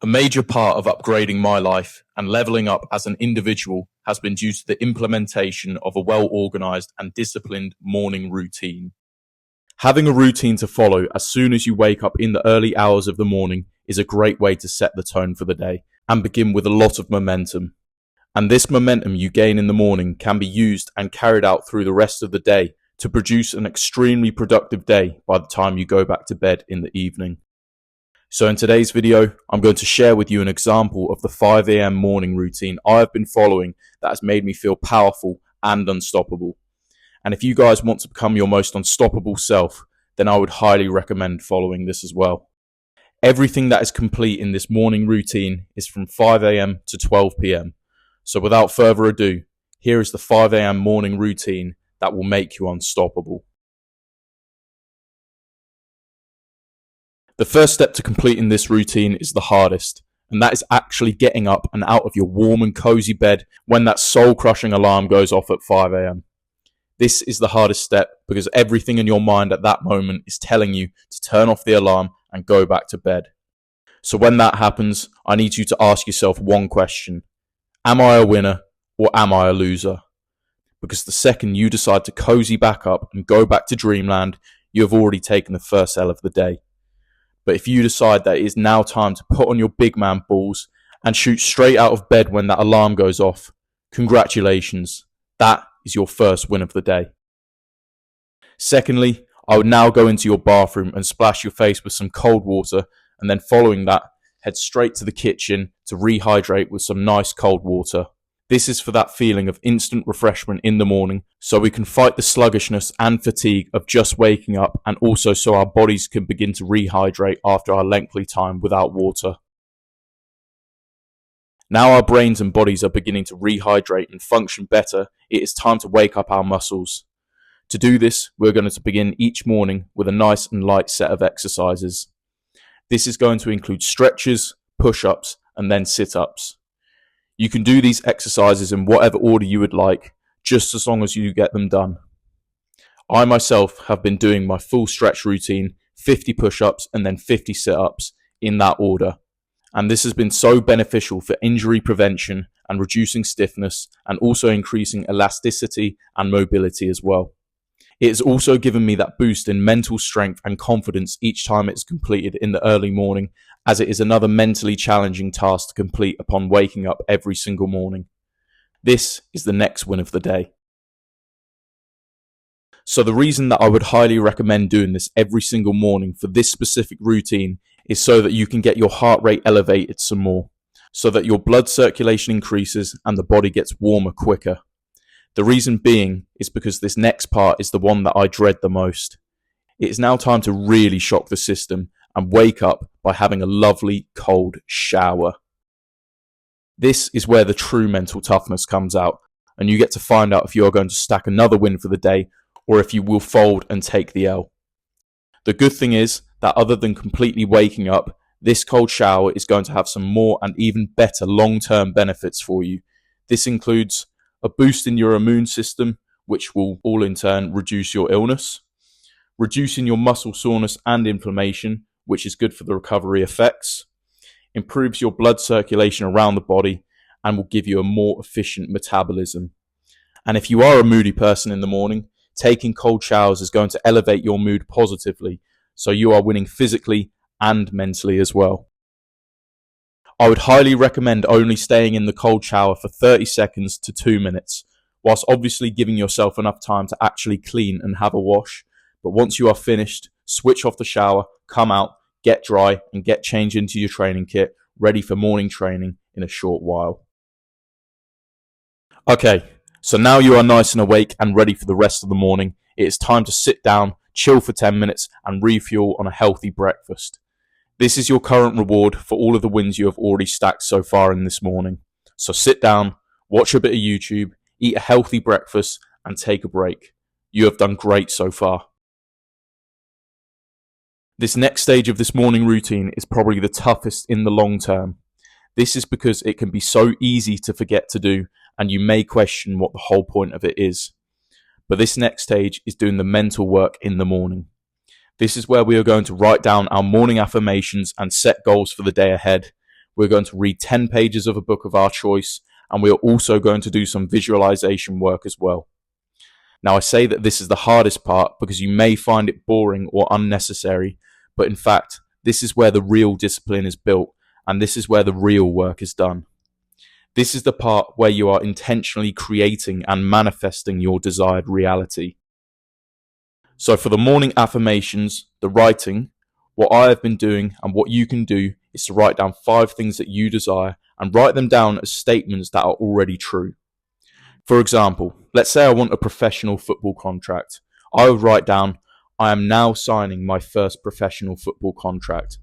A major part of upgrading my life and leveling up as an individual has been due to the implementation of a well-organized and disciplined morning routine. Having a routine to follow as soon as you wake up in the early hours of the morning is a great way to set the tone for the day and begin with a lot of momentum. And this momentum you gain in the morning can be used and carried out through the rest of the day to produce an extremely productive day by the time you go back to bed in the evening. So in today's video, I'm going to share with you an example of the 5 a.m. morning routine I have been following that has made me feel powerful and unstoppable. And if you guys want to become your most unstoppable self, then I would highly recommend following this as well. Everything that is complete in this morning routine is from 5 a.m. to 12 p.m. So without further ado, here is the 5 a.m. morning routine that will make you unstoppable. The first step to completing this routine is the hardest, and that is actually getting up and out of your warm and cozy bed when that soul-crushing alarm goes off at 5 a.m. This is the hardest step because everything in your mind at that moment is telling you to turn off the alarm and go back to bed. So when that happens, I need you to ask yourself one question. Am I a winner or am I a loser? Because the second you decide to cozy back up and go back to dreamland, you have already taken the first L of the day. But if you decide that it is now time to put on your big man balls and shoot straight out of bed when that alarm goes off, congratulations, that is your first win of the day. Secondly, I would now go into your bathroom and splash your face with some cold water, and then following that, head straight to the kitchen to rehydrate with some nice cold water. This is for that feeling of instant refreshment in the morning, so we can fight the sluggishness and fatigue of just waking up, and also so our bodies can begin to rehydrate after our lengthy time without water. Now our brains and bodies are beginning to rehydrate and function better, it is time to wake up our muscles. To do this, we're going to begin each morning with a nice and light set of exercises. This is going to include stretches, push-ups, and then sit-ups. You can do these exercises in whatever order you would like, just as long as you get them done. I myself have been doing my full stretch routine, 50 push-ups and then 50 sit-ups in that order. And this has been so beneficial for injury prevention and reducing stiffness and also increasing elasticity and mobility as well. It has also given me that boost in mental strength and confidence each time it's completed in the early morning, as it is another mentally challenging task to complete upon waking up every single morning. This is the next win of the day. So the reason that I would highly recommend doing this every single morning for this specific routine is so that you can get your heart rate elevated some more, so that your blood circulation increases and the body gets warmer quicker. The reason being is because this next part is the one that I dread the most. It is now time to really shock the system and wake up by having a lovely cold shower. This is where the true mental toughness comes out, and you get to find out if you are going to stack another win for the day or if you will fold and take the L. The good thing is that other than completely waking up, this cold shower is going to have some more and even better long-term benefits for you. This includes a boost in your immune system, which will all in turn reduce your illness, reducing your muscle soreness and inflammation, which is good for the recovery effects, improves your blood circulation around the body, and will give you a more efficient metabolism. And if you are a moody person in the morning, taking cold showers is going to elevate your mood positively, so you are winning physically and mentally as well. I would highly recommend only staying in the cold shower for 30 seconds to 2 minutes, whilst obviously giving yourself enough time to actually clean and have a wash. But once you are finished, switch off the shower, come out, get dry, and get changed into your training kit, ready for morning training in a short while. Okay, so now you are nice and awake and ready for the rest of the morning. It is time to sit down, chill for 10 minutes, and refuel on a healthy breakfast. This is your current reward for all of the wins you have already stacked so far in this morning. So sit down, watch a bit of YouTube, eat a healthy breakfast, and take a break. You have done great so far. This next stage of this morning routine is probably the toughest in the long term. This is because it can be so easy to forget to do, and you may question what the whole point of it is. But this next stage is doing the mental work in the morning. This is where we are going to write down our morning affirmations and set goals for the day ahead. we're going to read 10 pages of a book of our choice, and we are also going to do some visualization work as well. Now, I say that this is the hardest part because you may find it boring or unnecessary, but in fact, this is where the real discipline is built, and this is where the real work is done. This is the part where you are intentionally creating and manifesting your desired reality. So for the morning affirmations, the writing, what I have been doing and what you can do is to write down 5 things that you desire and write them down as statements that are already true. For example, let's say I want a professional football contract. I would write down, I am now signing my first professional football contract.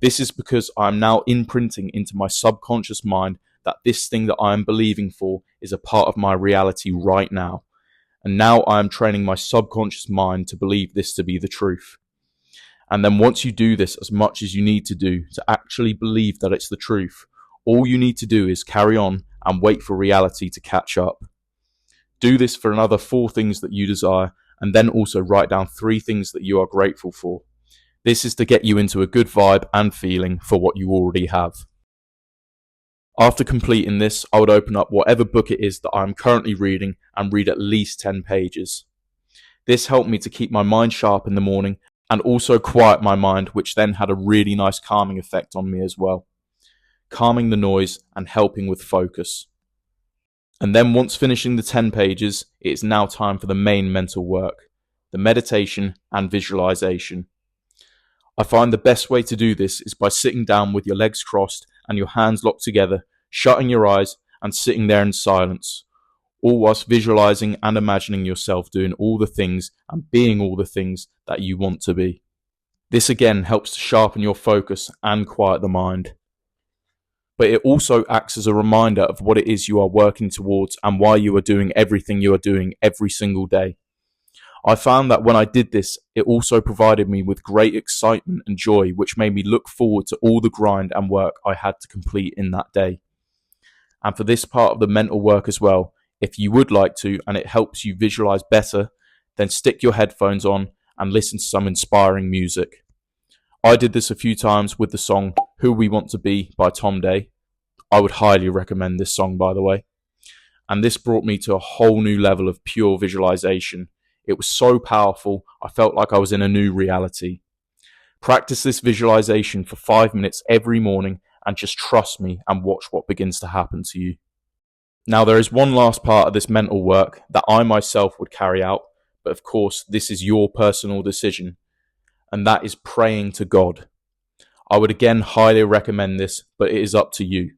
This is because I am now imprinting into my subconscious mind that this thing that I am believing for is a part of my reality right now. And now I am training my subconscious mind to believe this to be the truth. And then once you do this as much as you need to do to actually believe that it's the truth, all you need to do is carry on and wait for reality to catch up. Do this for another 4 things that you desire, and then also write down 3 things that you are grateful for. This is to get you into a good vibe and feeling for what you already have. After completing this, I would open up whatever book it is that I am currently reading and read at least 10 pages. This helped me to keep my mind sharp in the morning and also quiet my mind, which then had a really nice calming effect on me as well, calming the noise and helping with focus. And then once finishing the 10 pages, it is now time for the main mental work, the meditation and visualization. I find the best way to do this is by sitting down with your legs crossed and your hands locked together, shutting your eyes and sitting there in silence, all whilst visualizing and imagining yourself doing all the things and being all the things that you want to be. This again helps to sharpen your focus and quiet the mind. But it also acts as a reminder of what it is you are working towards and why you are doing everything you are doing every single day. I found that when I did this, it also provided me with great excitement and joy, which made me look forward to all the grind and work I had to complete in that day. And for this part of the mental work as well, if you would like to and it helps you visualize better, then stick your headphones on and listen to some inspiring music. I did this a few times with the song Who We Want to Be by Tom Day. I would highly recommend this song, by the way. And this brought me to a whole new level of pure visualization. It was so powerful, I felt like I was in a new reality. Practice this visualization for 5 minutes every morning and just trust me and watch what begins to happen to you. Now, there is one last part of this mental work that I myself would carry out, but of course, this is your personal decision, and that is praying to God. I would again highly recommend this, but it is up to you.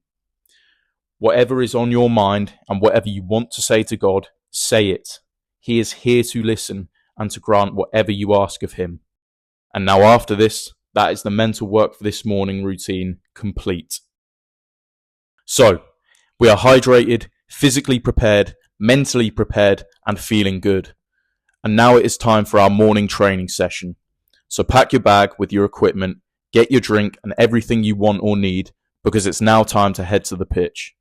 Whatever is on your mind and whatever you want to say to God, say it. He is here to listen and to grant whatever you ask of him. And now after this, that is the mental work for this morning routine complete. So, we are hydrated, physically prepared, mentally prepared, and feeling good. And now it is time for our morning training session. So pack your bag with your equipment, get your drink and everything you want or need, because it's now time to head to the pitch.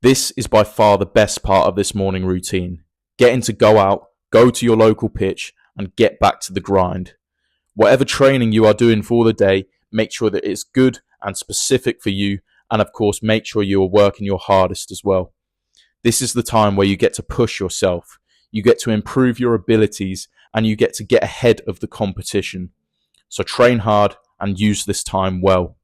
This is by far the best part of this morning routine. Getting to go out, go to your local pitch, and get back to the grind. Whatever training you are doing for the day, make sure that it's good and specific for you, and of course make sure you are working your hardest as well. This is the time where you get to push yourself, you get to improve your abilities, and you get to get ahead of the competition. So train hard and use this time well.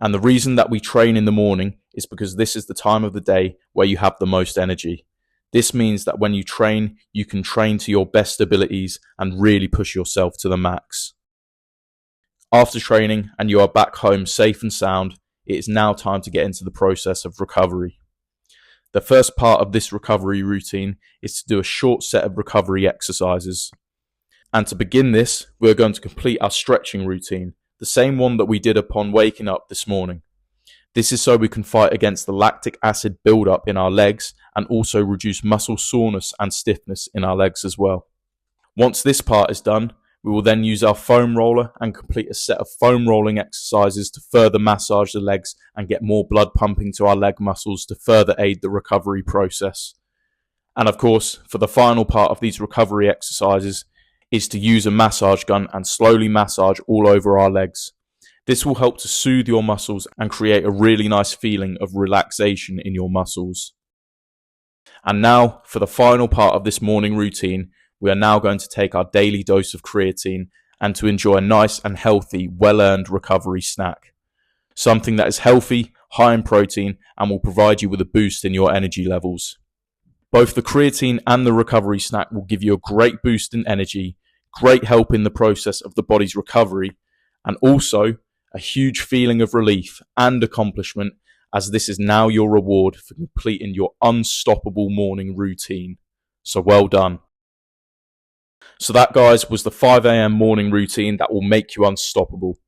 And the reason that we train in the morning is because this is the time of the day where you have the most energy. This means that when you train, you can train to your best abilities and really push yourself to the max. After training and you are back home safe and sound, it is now time to get into the process of recovery. The first part of this recovery routine is to do a short set of recovery exercises. And to begin this, we're going to complete our stretching routine, the same one that we did upon waking up this morning. This is so we can fight against the lactic acid buildup in our legs and also reduce muscle soreness and stiffness in our legs as well. Once this part is done, we will then use our foam roller and complete a set of foam rolling exercises to further massage the legs and get more blood pumping to our leg muscles to further aid the recovery process. And of course, for the final part of these recovery exercises is to use a massage gun and slowly massage all over our legs. This will help to soothe your muscles and create a really nice feeling of relaxation in your muscles. And now, for the final part of this morning routine, we are now going to take our daily dose of creatine and to enjoy a nice and healthy, well-earned recovery snack. Something that is healthy, high in protein, and will provide you with a boost in your energy levels. Both the creatine and the recovery snack will give you a great boost in energy, great help in the process of the body's recovery, and also a huge feeling of relief and accomplishment, as this is now your reward for completing your unstoppable morning routine. So well done. So that, guys, was the 5 a.m. morning routine that will make you unstoppable.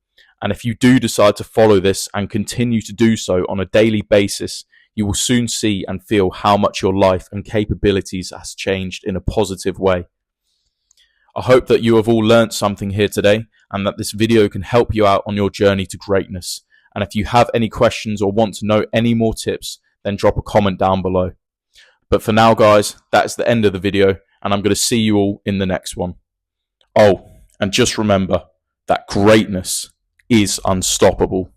And if you do decide to follow this and continue to do so on a daily basis, you will soon see and feel how much your life and capabilities has changed in a positive way. I hope that you have all learnt something here today and that this video can help you out on your journey to greatness. And if you have any questions or want to know any more tips, then drop a comment down below. But for now, guys, that's the end of the video, and I'm going to see you all in the next one. Oh, and just remember that greatness is unstoppable.